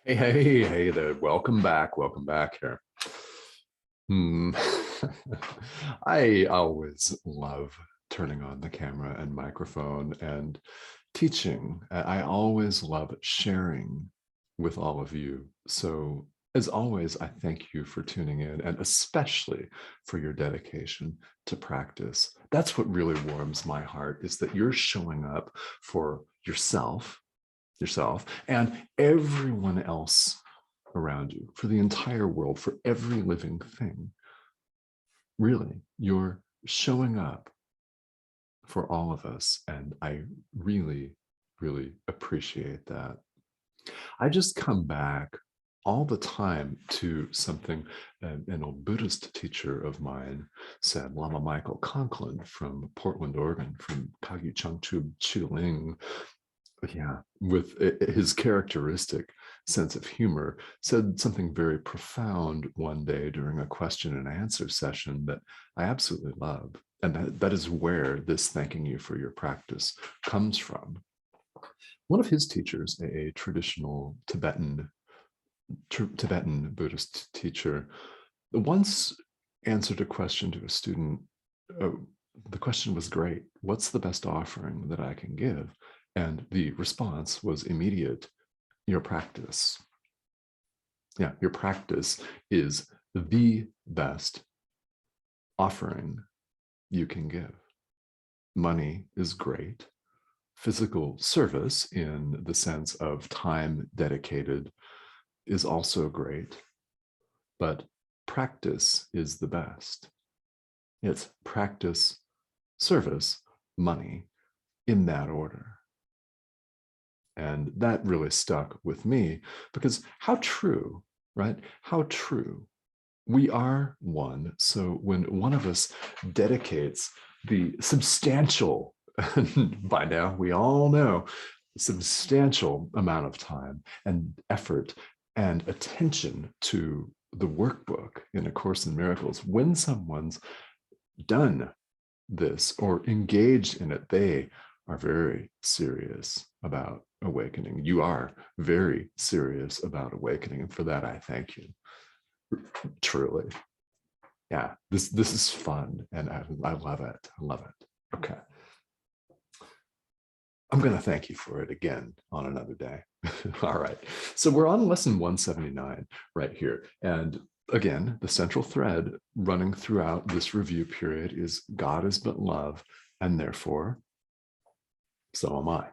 Hey there. Welcome back here. Hmm. I always love turning on the camera and microphone and teaching. I always love sharing with all of you. So, as always, I thank you for tuning in and especially for your dedication to practice. That's what really warms my heart is that you're showing up for yourself and everyone else around you, for the entire world, for every living thing. Really, you're showing up for all of us. And I really, really appreciate that. I just come back all the time to something an old Buddhist teacher of mine said, Lama Michael Conklin from Portland, Oregon, from Kagyu Changchub Chiling, yeah, with his characteristic sense of humor, said something very profound one day during a question and answer session that I absolutely love. And that is where this thanking you for your practice comes from. One of his teachers, a traditional Tibetan Buddhist teacher, once answered a question to a student. uh, the question was great. What's the best offering that I can give? And the response was immediate: your practice. Yeah, your practice is the best offering you can give. Money is great. Physical service, in the sense of time dedicated, is also great. But practice is the best. It's practice, service, money, in that order. And that really stuck with me because how true, right? How true. We are one. So when one of us dedicates the substantial, by now we all know, substantial amount of time and effort and attention to the workbook in A Course in Miracles, when someone's done this or engaged in it, they are very serious about awakening. You are very serious about awakening. And for that, I thank you. Truly. Yeah, this is fun. And I love it. I love it. Okay. I'm going to thank you for it again on another day. All right. So we're on lesson 179 right here. And again, the central thread running throughout this review period is God is but love, and therefore, so am I.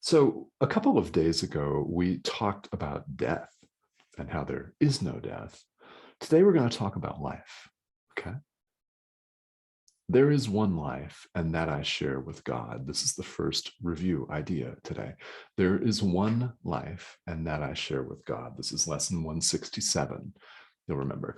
So a couple of days ago, we talked about death and how there is no death. Today, we're going to talk about life. Okay. There is one life, and that I share with God. This is the first review idea today. There is one life, and that I share with God. This is lesson 167. You'll remember.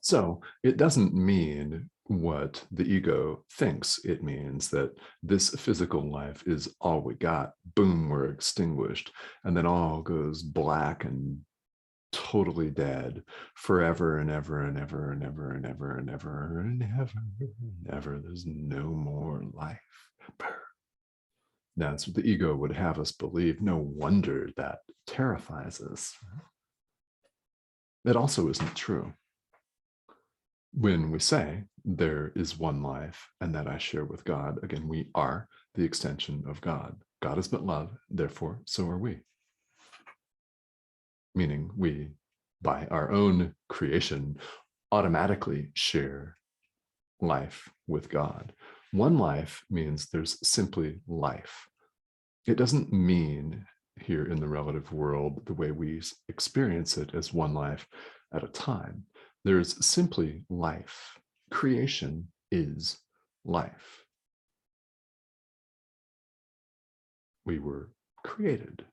So it doesn't mean what the ego thinks it means, that this physical life is all we got. Boom, we're extinguished. And then all goes black and totally dead forever and ever and ever and ever and ever and ever and ever and ever. There's no more life. That's what the ego would have us believe. No wonder that terrifies us. It also isn't true. When we say there is one life and that I share with God, again, we are the extension of God. God is but love, therefore, so are we. Meaning we, by our own creation, automatically share life with God. One life means there's simply life. It doesn't mean here in the relative world the way we experience it as one life at a time. There's simply life. Creation is life. We were created.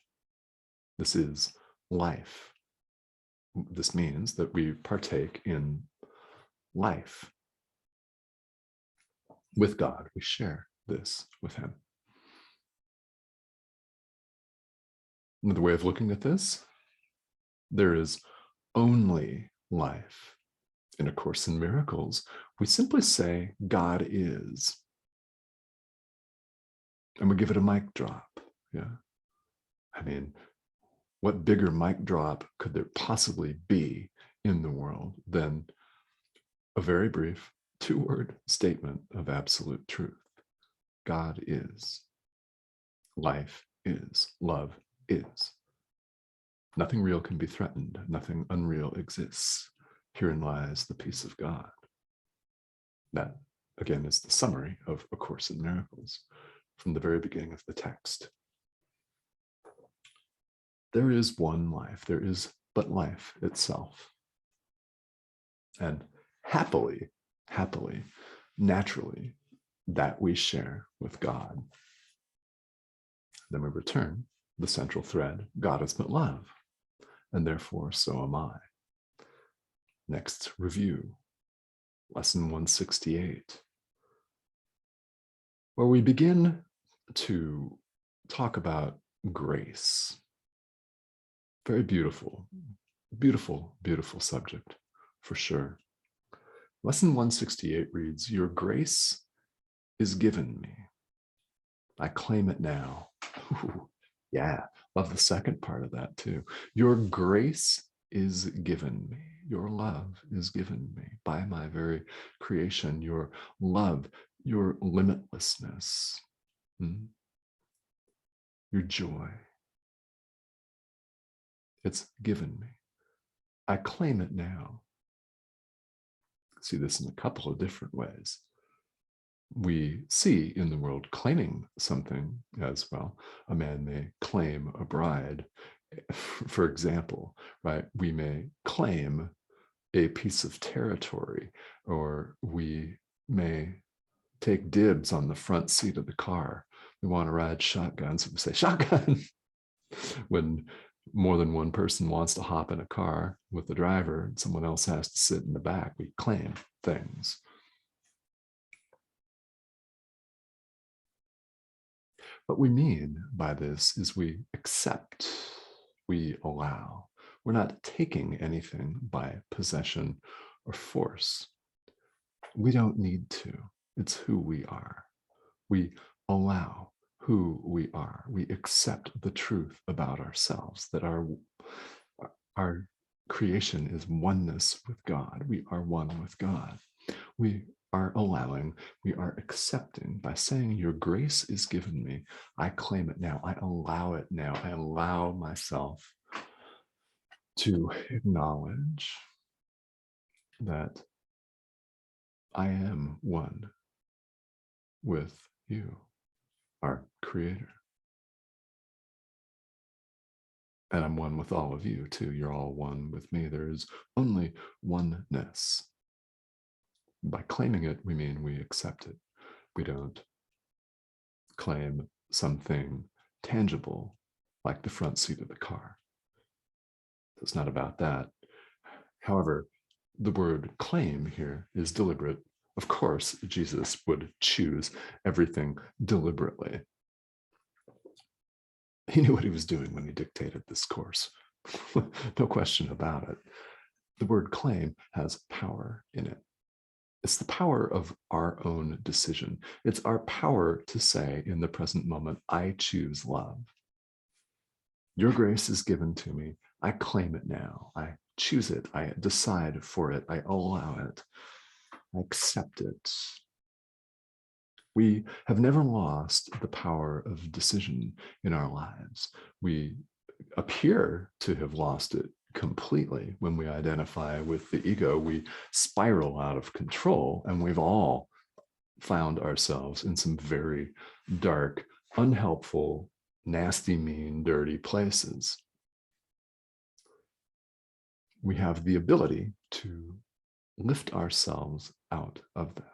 This is life. This means that we partake in life. With God, we share this with him. Another way of looking at this, there is only life. In A Course in Miracles, we simply say God is. and we give it a mic drop. Yeah. I mean, what bigger mic drop could there possibly be in the world than a very brief 2-word statement of absolute truth? God is. Life is. Love is. Nothing real can be threatened. Nothing unreal exists. Herein lies the peace of God. That, again, is the summary of A Course in Miracles from the very beginning of the text. There is one life. There is but life itself. And happily, naturally, that we share with God. Then we return the central thread. God is but love, and therefore so am I. Next review, lesson 168, where we begin to talk about grace. Very beautiful, beautiful, beautiful subject, for sure. Lesson 168 reads, your grace is given me. I claim it now. Ooh, yeah, love the second part of that too. Your grace is given me. Your love is given me by my very creation. Your love, your limitlessness, your joy. It's given me. I claim it now. See this in a couple of different ways. We see in the world claiming something as well. A man may claim a bride, for example, right? We may claim a piece of territory, or we may take dibs on the front seat of the car. We want to ride shotgun, so we say shotgun. When more than one person wants to hop in a car with the driver and someone else has to sit in the back, we claim things. What we mean by this is we accept, we allow. We're not taking anything by possession or force. We don't need to. It's who we are. We allow who we are. We accept the truth about ourselves, that our creation is oneness with God. We are one with God. We are allowing, we are accepting by saying, your grace is given me. I claim it now. I allow it now. I allow myself to acknowledge that I am one with you, our creator. And I'm one with all of you too. You're all one with me. There is only oneness. By claiming it, we mean we accept it. We don't claim something tangible like the front seat of the car. It's not about that. However, the word claim here is deliberate. Of course, Jesus would choose everything deliberately. He knew what he was doing when he dictated this course. No question about it. The word claim has power in it. It's the power of our own decision. It's our power to say in the present moment, I choose love. Your grace is given to me. I claim it now. I choose it. I decide for it. I allow it. I accept it. We have never lost the power of decision in our lives. We appear to have lost it completely when we identify with the ego. We spiral out of control, and we've all found ourselves in some very dark, unhelpful, nasty, mean, dirty places. We have the ability to lift ourselves out of that.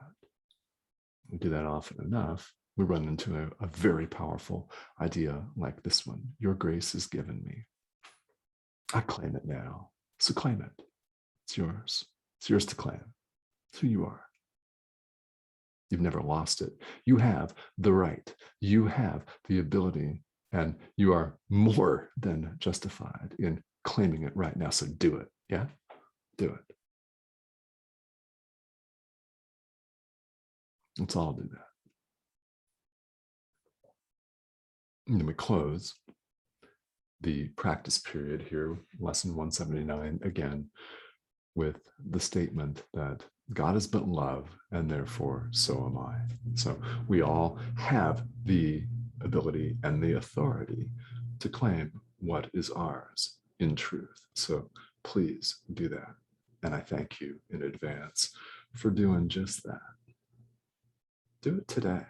We do that often enough, we run into a very powerful idea like this one. Your grace is given me. I claim it now. So claim it. It's yours. It's yours to claim. It's who you are. You've never lost it. You have the right. You have the ability, and you are more than justified in claiming it right now. So do it. Yeah? Do it. Let's all do that. And then we close the practice period here, lesson 179, again, with the statement that God is but love, and therefore so am I. So we all have the ability and the authority to claim what is ours in truth. So please do that. And I thank you in advance for doing just that. Do it today.